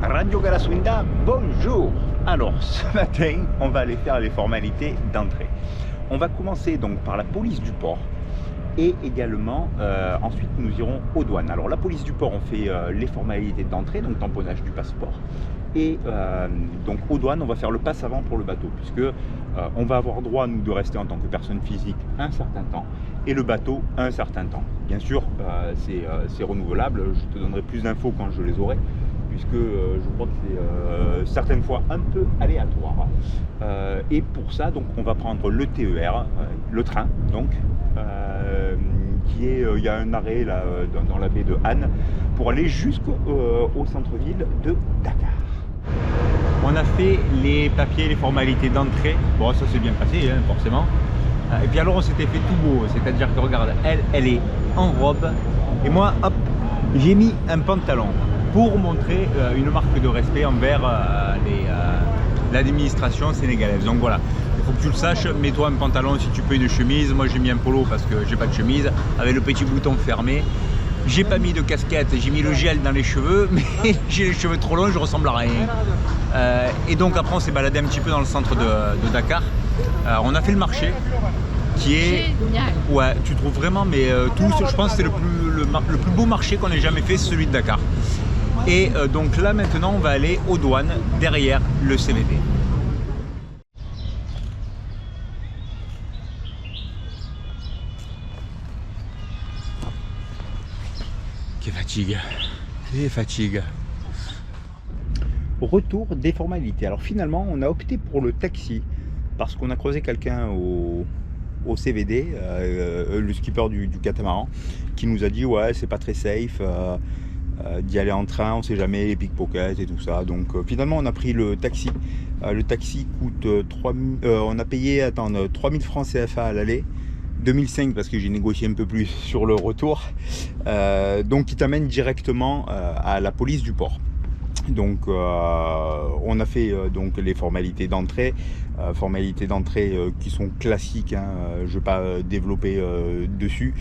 Radio Galaswinda, bonjour. Alors ce matin, on va aller faire les formalités d'entrée. On va commencer donc par la police du port et également ensuite nous irons aux douanes. Alors la police du port, on fait les formalités d'entrée, donc tamponnage du passeport. Et donc aux douanes, on va faire le passe avant pour le bateau, puisque on va avoir droit, nous, de rester en tant que personne physique un certain temps, et le bateau un certain temps. Bien sûr, c'est renouvelable, je te donnerai plus d'infos quand je les aurai, puisque je crois que c'est certaines fois un peu aléatoire. Et pour ça, donc, on va prendre le TER, le train, donc, il y a un arrêt là, dans la baie de Anne, pour aller jusqu'au centre-ville de Dakar. On a fait les papiers, les formalités d'entrée. Bon, ça s'est bien passé, hein, forcément. Et puis alors, on s'était fait tout beau. C'est-à-dire que, regarde, elle est en robe. Et moi, hop, j'ai mis un pantalon pour montrer une marque de respect envers l'administration sénégalaise. Donc voilà, il faut que tu le saches. Mets-toi un pantalon si tu peux, une chemise. Moi, j'ai mis un polo parce que j'ai pas de chemise, avec le petit bouton fermé. J'ai pas mis de casquette, j'ai mis le gel dans les cheveux, mais j'ai les cheveux trop longs, je ressemble à rien. Et donc après on s'est baladé un petit peu dans le centre de Dakar. On a fait le marché, qui est... Génial. Ouais, tu trouves vraiment, mais je pense que c'est le plus beau marché qu'on ait jamais fait, c'est celui de Dakar. Et donc là maintenant on va aller aux douanes, derrière le CVD. Quelle fatigue. Retour des formalités. Alors finalement, on a opté pour le taxi parce qu'on a croisé quelqu'un au CVD, le skipper du catamaran, qui nous a dit ouais, c'est pas très safe d'y aller en train, on sait jamais, les pickpockets et tout ça. Donc finalement, on a pris le taxi. Le taxi coûte on a payé 3000 francs CFA à l'aller. 2005 parce que j'ai négocié un peu plus sur le retour, donc il t'amène directement à la police du port. Donc on a fait donc les formalités d'entrée qui sont classiques, hein, je ne vais pas développer dessus,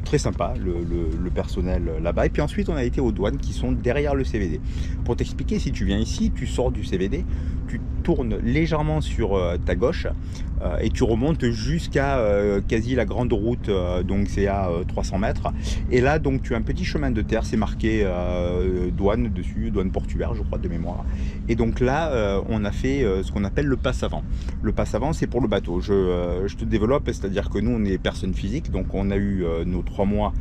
très sympa le personnel là-bas. Et puis ensuite on a été aux douanes qui sont derrière le CVD. Pour t'expliquer, si tu viens ici, tu sors du CVD, tu tournes légèrement sur ta gauche et tu remontes jusqu'à quasi la grande route, donc c'est à 300 mètres. Et là donc tu as un petit chemin de terre, c'est marqué douane dessus, douane portuaire je crois de mémoire. Et donc là on a fait ce qu'on appelle le passe avant. Le passe avant, c'est pour le bateau. Je te développe, c'est-à-dire que nous on est personne physique, donc on a eu nos 3 mois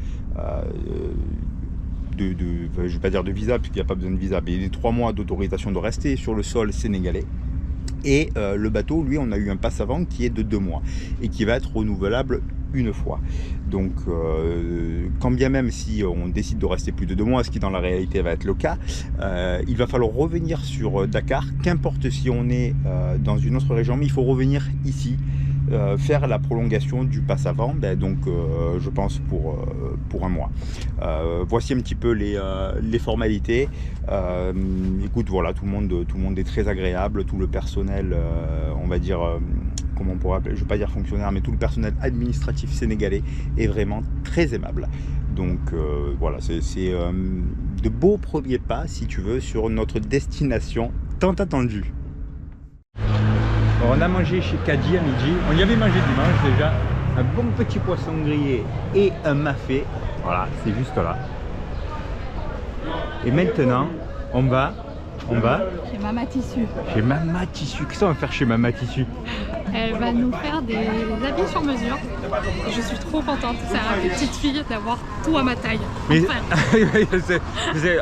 je ne vais pas dire de visa puisqu'il n'y a pas besoin de visa, mais les 3 mois d'autorisation de rester sur le sol sénégalais. Et le bateau, lui, on a eu un passe avant qui est de 2 mois et qui va être renouvelable une fois. Donc quand bien même si on décide de rester plus de 2 mois, ce qui dans la réalité va être le cas, il va falloir revenir sur Dakar, qu'importe si on est dans une autre région, mais il faut revenir ici, faire la prolongation du passe avant, donc je pense pour un mois. Voici un petit peu les formalités. Écoute, voilà, tout le monde est très agréable, tout le personnel, on va dire, comment on pourrait appeler, je ne vais pas dire fonctionnaire, mais tout le personnel administratif sénégalais est vraiment très aimable. Donc voilà, c'est de beaux premiers pas, si tu veux, sur notre destination tant attendue. Alors, on a mangé chez Kadi à midi, on y avait mangé dimanche déjà, un bon petit poisson grillé et un mafé, voilà, c'est juste là. Et maintenant, on va chez Mama Tissu. Chez Mama Tissu, qu'est-ce qu'on va faire chez Mama Tissu? Elle va nous faire des habits sur mesure. Et je suis trop contente, c'est à une petite fille d'avoir tout à ma taille. Mais enfin.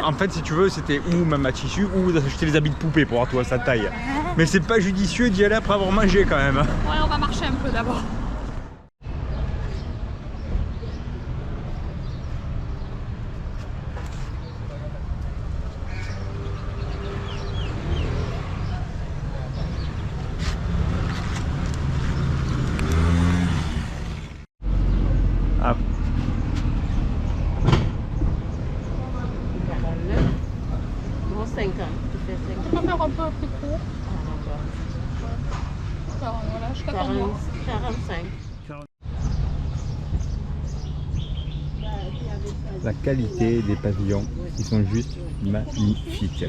En fait, si tu veux, c'était ou Mama Tissu ou d'acheter les habits de poupée pour avoir tout à sa taille. Mais c'est pas judicieux d'y aller après avoir mangé quand même. Ouais, on va marcher un peu d'abord. Ah. Bon, 50. On peut faire un peu plus court. Voilà, je t'attends moi. 45. La qualité des pavillons, ils sont juste magnifiques.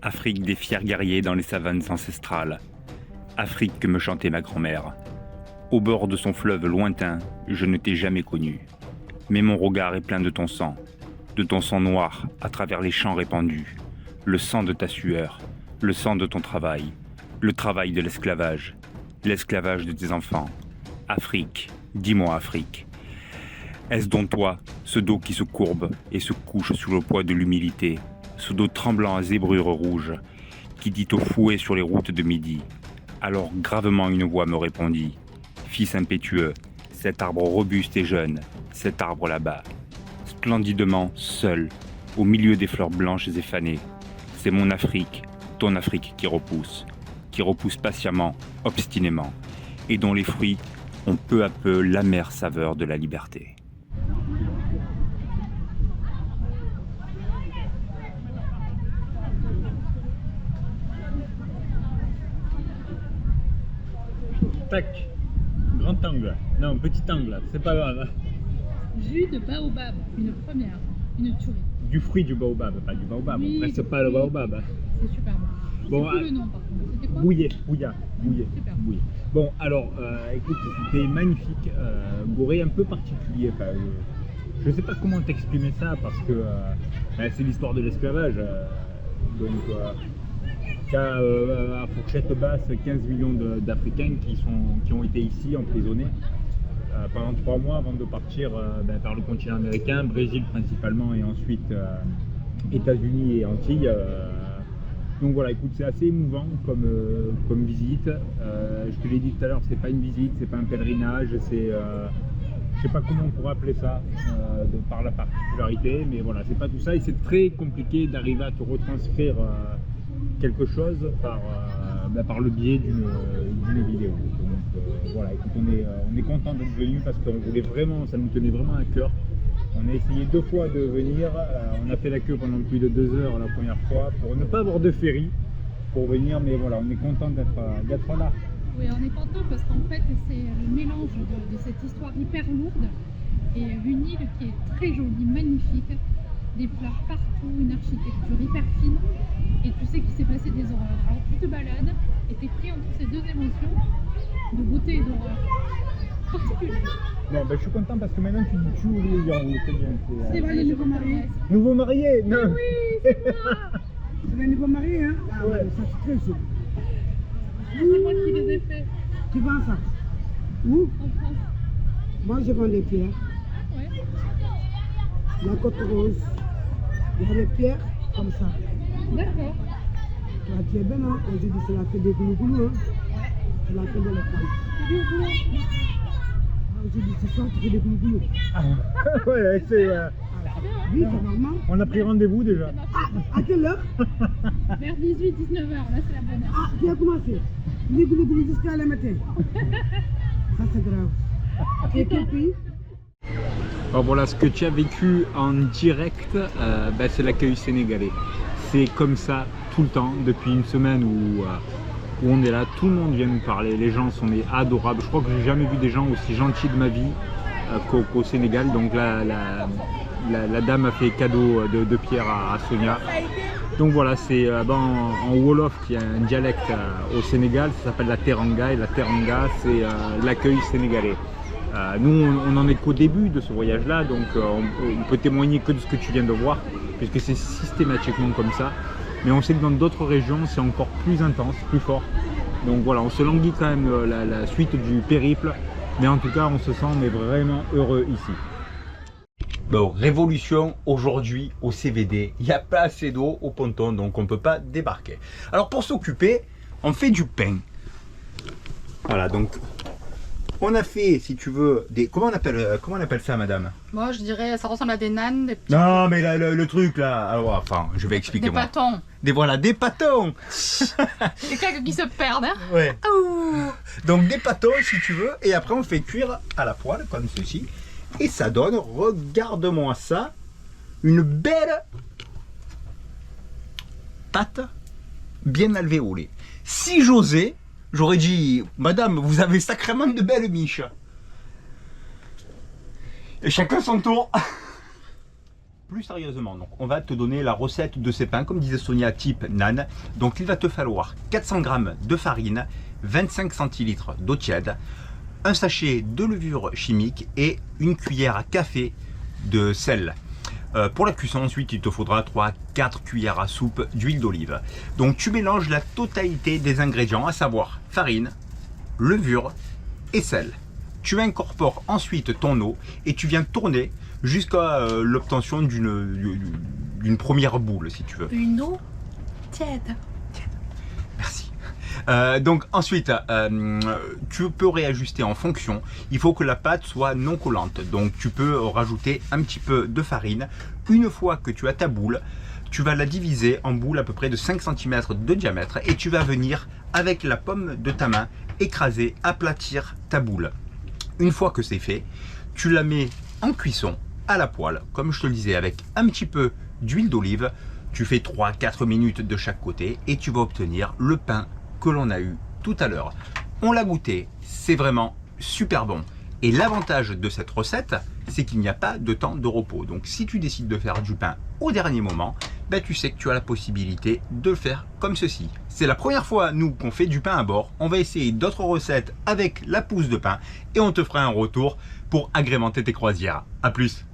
Afrique des fiers guerriers dans les savanes ancestrales. Afrique que me chantait ma grand-mère. Au bord de son fleuve lointain, je ne t'ai jamais connu. Mais mon regard est plein de ton sang noir à travers les champs répandus. Le sang de ta sueur, le sang de ton travail, le travail de l'esclavage de tes enfants. Afrique, dis-moi Afrique. Est-ce donc toi, ce dos qui se courbe et se couche sous le poids de l'humilité, ce dos tremblant à zébrure rouge, qui dit au fouet sur les routes de midi? Alors gravement une voix me répondit: fils impétueux, cet arbre robuste et jeune, cet arbre là-bas, splendidement seul, au milieu des fleurs blanches et fanées, c'est mon Afrique, ton Afrique qui repousse patiemment, obstinément, et dont les fruits ont peu à peu l'amère saveur de la liberté. Tac, grand angle, non petit angle, c'est pas grave. Jus de baobab, une première, une tuerie. Du fruit du baobab, pas du baobab, Oui, on presse pas le baobab. C'est super bon. Bon, C'est plus le nom par contre. C'était quoi? Bouillé. Super. Bouillé. Bon, alors, écoute, c'était magnifique, Gorée un peu particulier. Enfin, je sais pas comment t'exprimer ça parce que c'est l'histoire de l'esclavage. Donc, t'as à fourchette basse 15 millions d'Africains qui ont été ici emprisonnés pendant 3 mois avant de partir vers le continent américain, Brésil principalement et ensuite États-Unis et Antilles. Donc voilà, écoute, c'est assez émouvant comme visite. Je te l'ai dit tout à l'heure, c'est pas une visite, c'est pas un pèlerinage, c'est je sais pas comment on pourrait appeler ça par la particularité, mais voilà, c'est pas tout ça et c'est très compliqué d'arriver à te retranscrire quelque chose par le biais d'une vidéo. Donc voilà, écoute, on est content d'être venu parce qu'on voulait vraiment, ça nous tenait vraiment à cœur. On a essayé 2 fois de venir, on a fait la queue pendant plus de 2 heures la première fois pour ne pas avoir de ferry pour venir, mais voilà, on est content d'être là. Oui, on est content parce qu'en fait c'est le mélange de cette histoire hyper lourde et une île qui est très jolie, magnifique, des fleurs partout, une architecture hyper fine et tu sais qu'il s'est passé des horreurs. Alors tu te balades et t'es pris entre ces 2 émotions de beauté et d'horreur particulières. Bon, je suis content parce que maintenant tu dis tu ou les gens, c'est bien. C'est vrai, les nouveaux mariés. Nouveau marié? Non. Oui, c'est moi. C'est les nouveaux mariés, hein? Ah ouais, ça c'est très chaud. C'est moi qui les ai faits Tu vends ça? Où? en France. Moi je vends des pierres. Ouais. La côte rose. Il y a des pierres comme ça. D'accord. Toi tu es belle, hein? Aujourd'hui c'est la fête des goulougoulous, hein? C'est la fête de la femme. C'est du boulot. Aujourd'hui ce soir tu fais des goulougoulous. Ouais, c'est. Oui, c'est normal. On a pris rendez-vous déjà. À quelle heure? Vers 18-19h, là c'est la bonne heure. Ah, tu as commencé. Les goulougoulous jusqu'à le matin. Ça c'est grave. Et quel pays? Alors voilà, ce que tu as vécu en direct, c'est l'accueil sénégalais. C'est comme ça tout le temps, depuis une semaine où on est là, tout le monde vient nous parler, les gens sont adorables. Je crois que j'ai jamais vu des gens aussi gentils de ma vie qu'au Sénégal. Donc là, la dame a fait cadeau de pierre à Sonia. Donc voilà, c'est en Wolof, qui est un dialecte au Sénégal, ça s'appelle la teranga, et la teranga c'est l'accueil sénégalais. Nous on en est qu'au début de ce voyage là, donc on peut témoigner que de ce que tu viens de voir, puisque c'est systématiquement comme ça. Mais on sait que dans d'autres régions c'est encore plus intense, plus fort. Donc voilà, on se languit quand même la suite du périple, mais en tout cas on se sent vraiment heureux ici. Bon, révolution aujourd'hui au CVD, il n'y a pas assez d'eau au ponton, donc on ne peut pas débarquer. Alors pour s'occuper, on fait du pain. Voilà, donc on a fait, si tu veux, des... Comment on appelle ça, madame? Moi, je dirais, ça ressemble à des nanes, des petits... Non, mais là, le truc là, alors, enfin, je vais expliquer Des moi. pâtons. Voilà, des pâtons. Des claques qui se perdent, hein. Ouais. Ouh. Donc des pâtons, si tu veux, et après on fait cuire à la poêle, comme ceci. Et ça donne, regarde-moi ça, une belle pâte bien alvéolée. Si j'osais, j'aurais dit, madame, vous avez sacrément de belles miches. Et chacun son tour. Plus sérieusement, donc, on va te donner la recette de ces pains, comme disait Sonia, type nan. Donc il va te falloir 400 g de farine, 25 centilitres d'eau tiède, un sachet de levure chimique et une cuillère à café de sel. Pour la cuisson, ensuite, il te faudra 3-4 cuillères à soupe d'huile d'olive. Donc tu mélanges la totalité des ingrédients, à savoir farine, levure et sel. Tu incorpores ensuite ton eau et tu viens tourner jusqu'à l'obtention d'une première boule, si tu veux. Une eau tiède. Merci. Donc ensuite, tu peux réajuster en fonction. Il faut que la pâte soit non collante. Donc tu peux rajouter un petit peu de farine. Une fois que tu as ta boule, tu vas la diviser en boules à peu près de 5 cm de diamètre et tu vas venir, avec la paume de ta main, écraser, aplatir ta boule. Une fois que c'est fait, tu la mets en cuisson à la poêle, comme je te le disais, avec un petit peu d'huile d'olive. Tu fais 3-4 minutes de chaque côté et tu vas obtenir le pain que l'on a eu tout à l'heure. On l'a goûté, c'est vraiment super bon. Et l'avantage de cette recette, c'est qu'il n'y a pas de temps de repos. Donc si tu décides de faire du pain au dernier moment, ben, tu sais que tu as la possibilité de le faire comme ceci. C'est la première fois, nous, qu'on fait du pain à bord. On va essayer d'autres recettes avec la pousse de pain et on te fera un retour pour agrémenter tes croisières. A plus!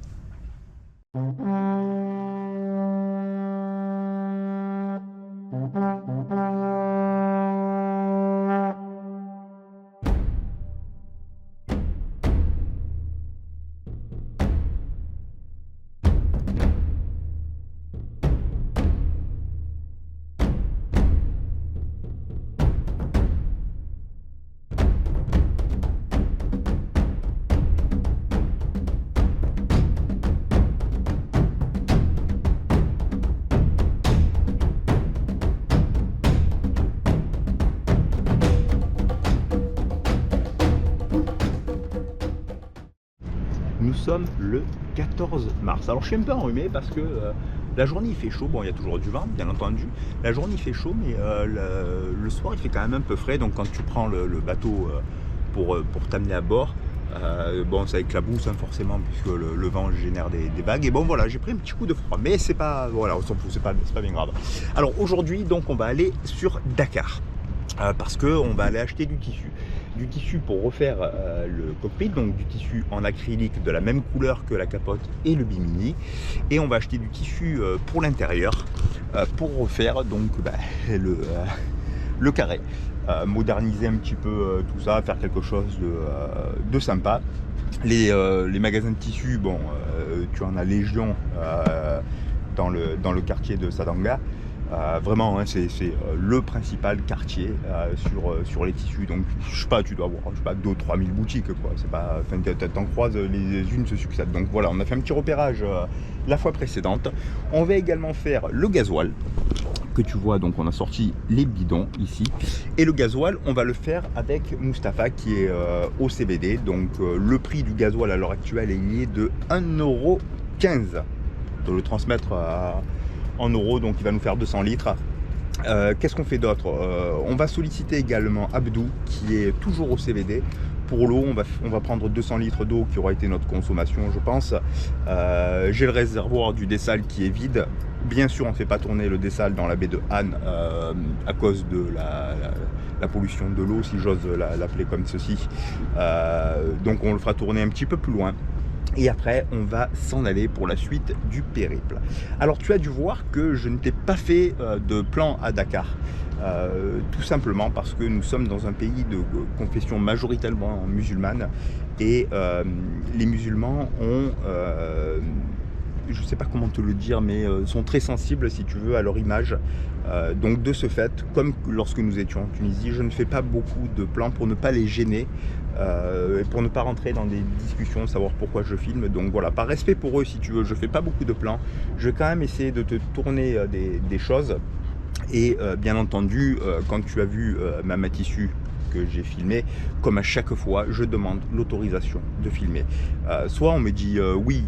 Nous sommes le 14 mars. Alors je suis un peu enrhumé parce que la journée il fait chaud. Bon, il y a toujours du vent, bien entendu. La journée il fait chaud, mais le soir il fait quand même un peu frais. Donc quand tu prends le bateau pour t'amener à bord, bon, ça éclabousse hein, forcément, puisque le vent génère des vagues. Et bon, voilà, j'ai pris un petit coup de froid, mais c'est pas, voilà, on s'en fout, c'est pas bien grave. Alors aujourd'hui, donc, on va aller sur Dakar. Parce qu'on va aller acheter du tissu pour refaire le cockpit, donc du tissu en acrylique de la même couleur que la capote et le bimini, et on va acheter du tissu pour l'intérieur pour refaire donc le carré, moderniser un petit peu tout ça, faire quelque chose de sympa. Les magasins de tissus, bon, tu en as légion dans le quartier de Sadanga. Vraiment, hein, c'est le principal quartier sur les tissus. Donc, je sais pas, tu dois avoir 2 ou 3 000 boutiques, quoi. C'est pas, enfin, t'en croises, les unes se succèdent. Donc voilà, on a fait un petit repérage la fois précédente. On va également faire le gasoil que tu vois. Donc, on a sorti les bidons ici. Et le gasoil, on va le faire avec Mustapha qui est au CVD. Donc, le prix du gasoil à l'heure actuelle est de 1,15 €. De le transmettre en euros, donc il va nous faire 200 litres. Qu'est-ce qu'on fait d'autre? On va solliciter également Abdou qui est toujours au CVD. Pour l'eau, on va prendre 200 litres d'eau qui aura été notre consommation, je pense. J'ai le réservoir du dessal qui est vide. Bien sûr, on ne fait pas tourner le dessal dans la baie de Han à cause de la pollution de l'eau, si j'ose l'appeler comme ceci. Donc on le fera tourner un petit peu plus loin. Et après, on va s'en aller pour la suite du périple. Alors, tu as dû voir que je ne t'ai pas fait de plan à Dakar. Tout simplement parce que nous sommes dans un pays de confession majoritairement musulmane Et les musulmans ont, je ne sais pas comment te le dire, mais sont très sensibles, si tu veux, à leur image. Donc de ce fait, comme lorsque nous étions en Tunisie, je ne fais pas beaucoup de plans pour ne pas les gêner, et pour ne pas rentrer dans des discussions, savoir pourquoi je filme. Donc voilà, par respect pour eux, si tu veux, je ne fais pas beaucoup de plans. Je vais quand même essayer de te tourner des choses. Et bien entendu, quand tu as vu Mama Tissu que j'ai filmé, comme à chaque fois, je demande l'autorisation de filmer. Soit on me dit oui,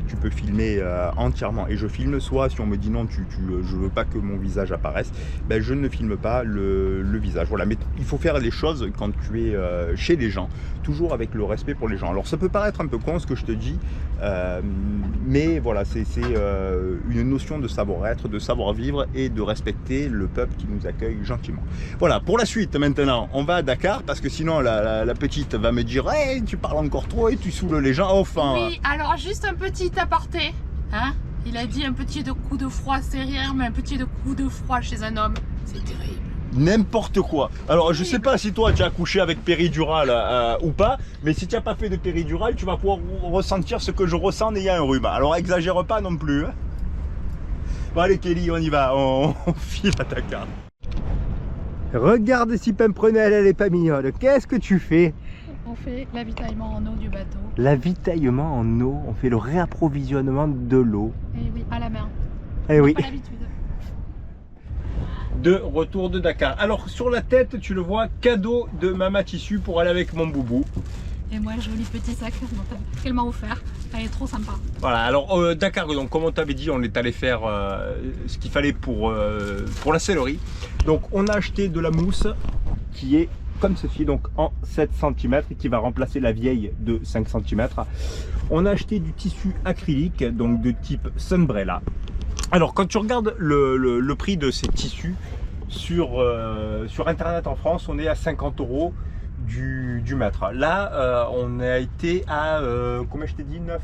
tu peux filmer entièrement et je filme, soit si on me dit non, je veux pas que mon visage apparaisse, ben je ne filme pas le visage. Voilà, mais il faut faire les choses quand tu es chez les gens, toujours avec le respect pour les gens. Alors ça peut paraître un peu con ce que je te dis, mais voilà, c'est une notion de savoir-être, de savoir-vivre et de respecter le peuple qui nous accueille gentiment. Voilà, pour la suite maintenant, on va à Dakar parce que sinon la petite va me dire hey, tu parles encore trop et tu saoules les gens. Enfin. Oui, alors juste un petit aparté. Hein, il a dit un petit coup de froid, c'est rien, mais un petit coup de froid chez un homme, c'est terrible. N'importe quoi. Alors je sais pas si toi tu as accouché avec péridurale ou pas, mais si tu n'as pas fait de péridurale, tu vas pouvoir ressentir ce que je ressens en ayant un rhume. Alors exagère pas non plus. Hein. Bon allez Kelly, on y va, on file à Dakar. Regarde si Pimprenelle elle est pas mignonne. Qu'est-ce que tu fais? On fait l'avitaillement en eau du bateau. L'avitaillement en eau, on fait le réapprovisionnement de l'eau. Et oui, à la main. Eh oui. Pas l'habitude. De retour de Dakar. Alors sur la tête, tu le vois, cadeau de Mama Tissu pour aller avec mon boubou. Et moi, joli petit sac qu'elle m'a offert. Elle est trop sympa. Voilà, alors Dakar, donc comme on t'avait dit, on est allé faire ce qu'il fallait pour la sellerie. Donc on a acheté de la mousse qui est comme ceci, donc en 7 cm, qui va remplacer la vieille de 5 cm. On a acheté du tissu acrylique, donc de type Sunbrella. Alors quand tu regardes le prix de ces tissus sur internet en France, on est à 50 € du mètre. Là on a été à combien je t'ai dit, 9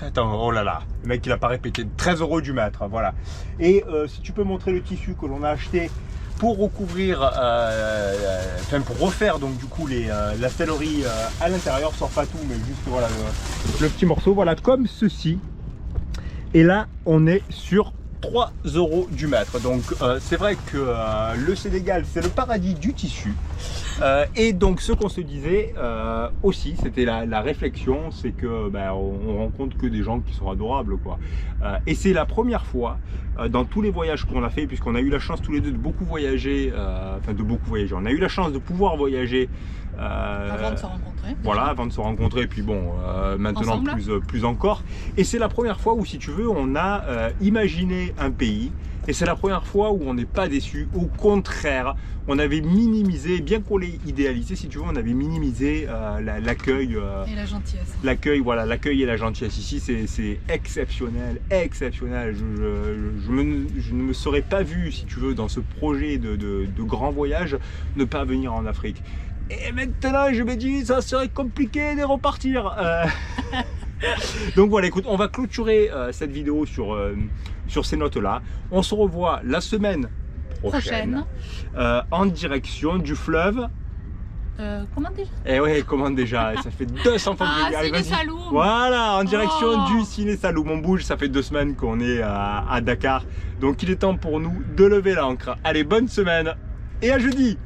attends, oh là là, le mec il a pas répété, 13 € du mètre, voilà. Et si tu peux montrer le tissu que l'on a acheté pour recouvrir, enfin pour refaire donc du coup la sellerie à l'intérieur, sans pas tout mais juste voilà le petit morceau, voilà comme ceci. Et là on est sur 3 € du mètre. Donc c'est vrai que le Sénégal c'est le paradis du tissu. Et donc ce qu'on se disait aussi, c'était la réflexion, c'est que on rencontre que des gens qui sont adorables quoi. Et c'est la première fois dans tous les voyages qu'on a fait, puisqu'on a eu la chance tous les deux de beaucoup voyager, on a eu la chance de pouvoir voyager avant de se rencontrer. Voilà, avant de se rencontrer, et puis bon, maintenant plus encore. Et c'est la première fois où, si tu veux, on a imaginé un pays, et c'est la première fois où on n'est pas déçu. Au contraire, on avait minimisé, bien qu'on l'ait idéalisé, si tu veux, on avait minimisé l'accueil. Et la gentillesse. L'accueil, voilà, l'accueil et la gentillesse ici, c'est exceptionnel, exceptionnel. Je ne me serais pas vu, si tu veux, dans ce projet de grand voyage, ne pas venir en Afrique. Et maintenant, je me dis, ça serait compliqué de repartir. Donc voilà, écoute, on va clôturer cette vidéo sur ces notes-là. On se revoit la semaine prochaine. En direction du fleuve. Comment déjà? Eh ouais, comment déjà? Ça fait 200 fois que Ah, Ciné Saloum. Voilà, en direction du Ciné Saloum. On bouge, ça fait 2 semaines qu'on est à Dakar. Donc il est temps pour nous de lever l'ancre. Allez, bonne semaine et à jeudi.